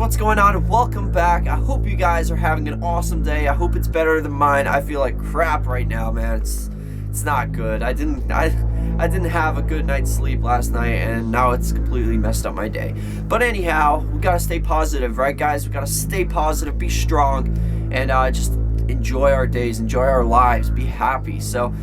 what's going on, and welcome back. I hope you guys are having an awesome day. I hope it's better than mine. I feel like crap right now, man. It's not good. I didn't have a good night's sleep last night, and now it's completely messed up my day. But anyhow, we gotta stay positive, right, guys? We gotta stay positive, be strong, and just enjoy our days, enjoy our lives, be happy. So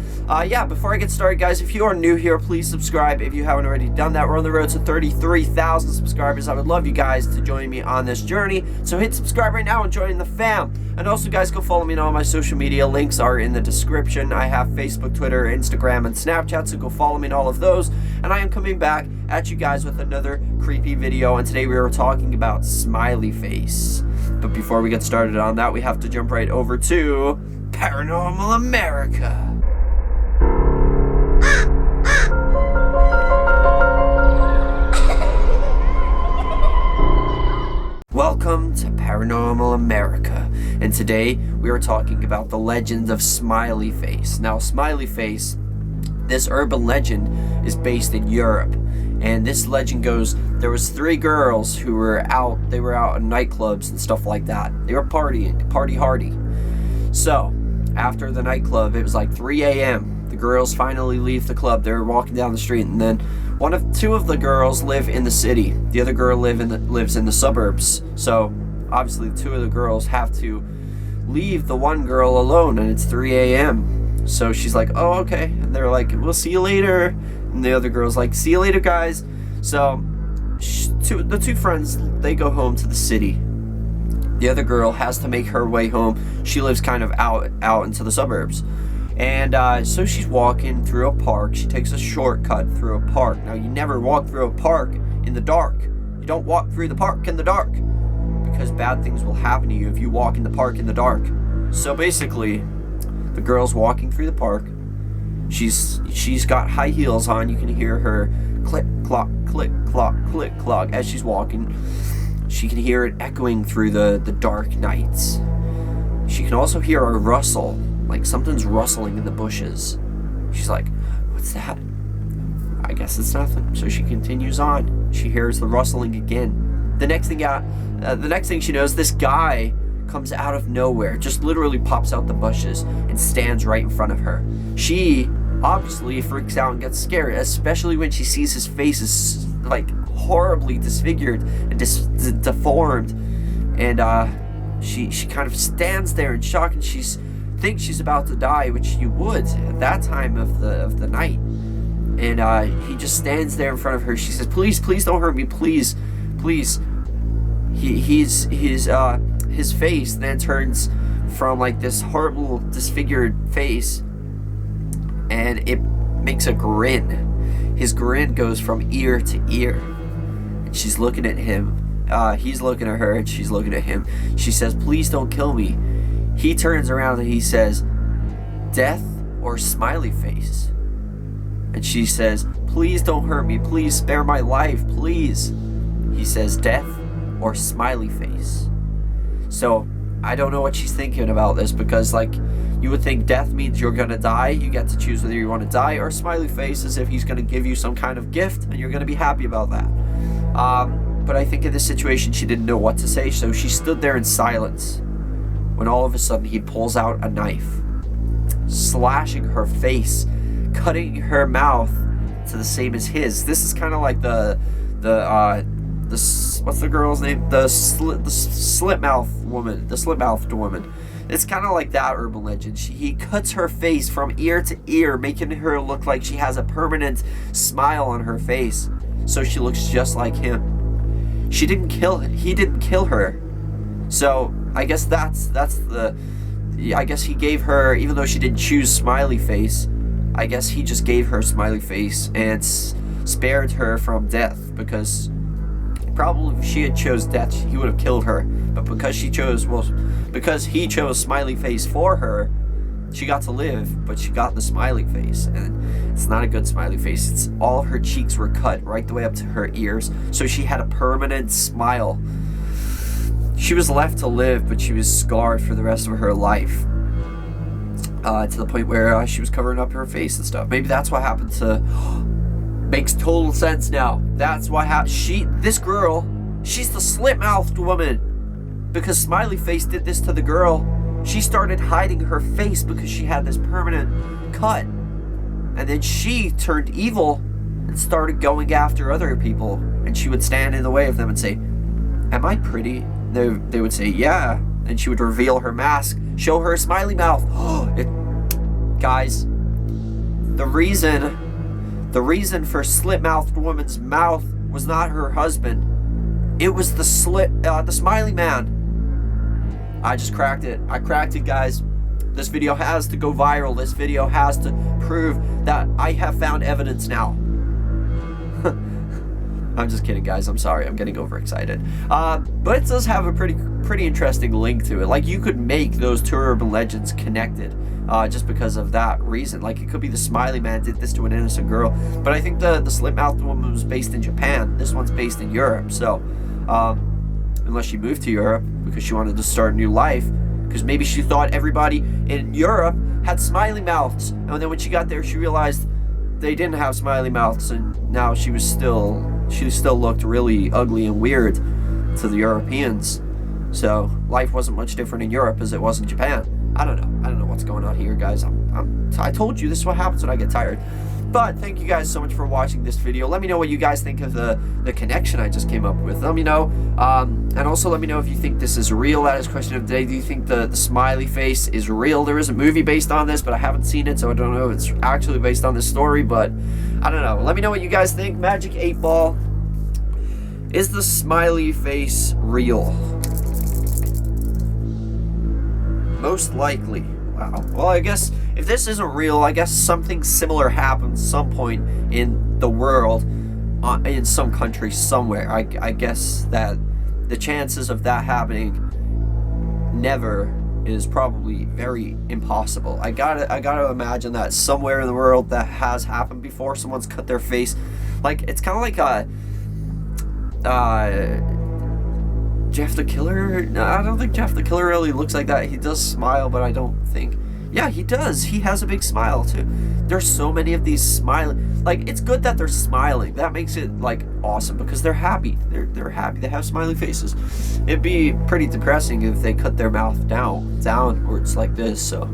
yeah, before I get started, guys, if you are new here, please subscribe if you haven't already done that. We're on the road to 33,000 subscribers. I would love you guys to join me on this journey, so hit subscribe right now and join the fam. And also, guys, go follow me on all my social media. Links are in the description. I have Facebook, Twitter, Instagram, and Snapchat, so go follow me on all of those. And I am coming back at you guys with another creepy video, and today we are talking about Smiley Face. But before we get started on that, we have to jump right over to Paranormal America. Welcome to Paranormal America, and today we are talking about the legend of Smiley Face. Now, Smiley Face, this urban legend, is based in Europe, and this legend goes, there was 3 girls who were out in nightclubs and stuff like that. They were partying, party hardy. So, after the nightclub, it was like 3 a.m. The girls finally leave the club. They're walking down the street, and then two of the girls live in the city. The other girl lives in the suburbs. So, obviously, 2 of the girls have to leave the one girl alone, and it's 3 a.m. So she's like, oh, okay. And they're like, we'll see you later. And the other girl's like, see you later, guys. So the 2 friends, they go home to the city. The other girl has to make her way home. She lives kind of out into the suburbs. And so she's walking through a park. She takes a shortcut through a park. Now, you never walk through a park in the dark. You don't walk through the park in the dark, because bad things will happen to you if you walk in the park in the dark. So basically, the girl's walking through the park. She's got high heels on. You can hear her click, clock, click, clock, click, clock as she's walking. She can hear it echoing through the dark nights. She can also hear a rustle, like something's rustling in the bushes. She's like, what's that? I guess it's nothing. So she continues on. She hears the rustling again. The next thing she knows, this guy comes out of nowhere, just literally pops out the bushes and stands right in front of her. She obviously freaks out and gets scared, especially when she sees his face is like horribly disfigured and deformed. And she kind of stands there in shock, and she thinks she's about to die, which you would at that time of the night. And he just stands there in front of her. She says, please don't hurt me, please. His face then turns from like this horrible disfigured face, and it makes a grin. His grin goes from ear to ear, and she's looking at him. He's looking at her, and she's looking at him. She says, please don't kill me. He turns around and he says, death or Smiley Face? And she says, please don't hurt me, please spare my life, please. He says, death or Smiley Face? So I don't know what she's thinking about this, because like, you would think death means you're gonna die, you get to choose whether you want to die, or Smiley Face as if he's gonna give you some kind of gift and you're gonna be happy about that. But I think in this situation she didn't know what to say, so she stood there in silence, when all of a sudden he pulls out a knife, slashing her face, cutting her mouth to the same as his. This is kind of like the what's the girl's name? The slit-mouthed woman. It's kind of like that urban legend. He cuts her face from ear to ear, making her look like she has a permanent smile on her face, so she looks just like him. He didn't kill her. So I guess I guess he gave her, even though she didn't choose Smiley Face, I guess he just gave her Smiley Face and spared her from death, because probably if she had chose death, he would have killed her. But because he chose Smiley Face for her, she got to live, but she got the Smiley Face, and it's not a good Smiley Face. It's all her cheeks were cut right the way up to her ears, so she had a permanent smile. She was left to live, but she was scarred for the rest of her life, to the point where she was covering up her face and stuff. Maybe that's what happened to... Makes total sense now. That's why this girl She's the slit-mouthed woman. Because Smiley Face did this to the girl, she started hiding her face because she had this permanent cut. And then she turned evil and started going after other people. And she would stand in the way of them and say, "Am I pretty?" They would say, "Yeah." And she would reveal her mask, show her a smiley mouth. Guys, the reason for slit-mouthed woman's mouth was not her husband. It was the smiley man. I just cracked it. I cracked it, guys. This video has to go viral. This video has to prove that I have found evidence now. I'm just kidding, guys. I'm sorry. I'm getting overexcited. But it does have a pretty interesting link to it. Like, you could make those two urban legends connected just because of that reason. Like, it could be the Smiley Man did this to an innocent girl. But I think the slit-mouthed woman was based in Japan. This one's based in Europe. So, unless she moved to Europe because she wanted to start a new life. Because maybe she thought everybody in Europe had smiley mouths. And then when she got there, she realized they didn't have smiley mouths. And now she still looked really ugly and weird to the Europeans. So life wasn't much different in Europe as it was in Japan. I don't know what's going on here, guys. I told you this is what happens when I get tired. But thank you guys so much for watching this video. Let me know what you guys think of the connection I just came up with. Let me know. And also let me know if you think this is real. That is question of the day. Do you think the Smiley Face is real? There is a movie based on this, but I haven't seen it, so I don't know if it's actually based on this story. But I don't know. Let me know what you guys think. Magic 8 Ball. Is the Smiley Face real? Most likely. Wow. Well, I guess if this isn't real, I guess something similar happened some point in the world, in some country somewhere. I guess that the chances of that happening never is probably very impossible. I gotta imagine that somewhere in the world that has happened before. Someone's cut their face. Like, it's kind of like Jeff the Killer. No, I don't think Jeff the Killer really looks like that. He does smile, but I don't think. Yeah, he does. He has a big smile too. There's so many of these smiling. Like, it's good that they're smiling. That makes it like awesome because they're happy. They're happy. They have smiley faces. It'd be pretty depressing if they cut their mouth downwards like this. So,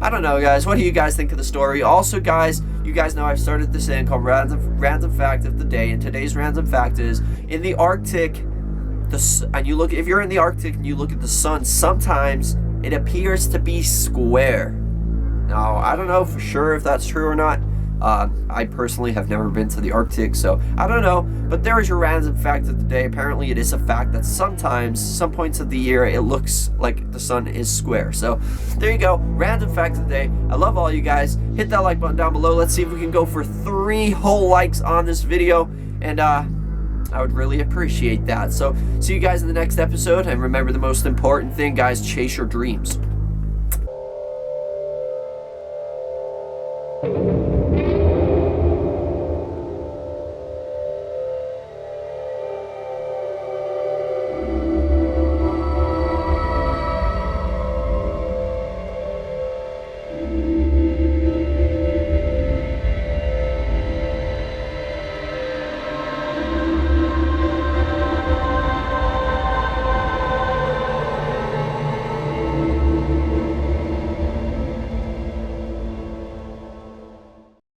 I don't know, guys. What do you guys think of the story? Also, guys, you guys know I've started this thing called random fact of the day, and today's random fact is in the Arctic. If you're in the Arctic and you look at the sun, sometimes it appears to be square. Now, I don't know for sure if that's true or not. I personally have never been to the Arctic, so I don't know. But there is your random fact of the day. Apparently, it is a fact that sometimes, some points of the year, it looks like the sun is square. So there you go. Random fact of the day. I love all you guys. Hit that like button down below. Let's see if we can go for 3 whole likes on this video. And, I would really appreciate that. So, see you guys in the next episode. And remember the most important thing, guys, chase your dreams.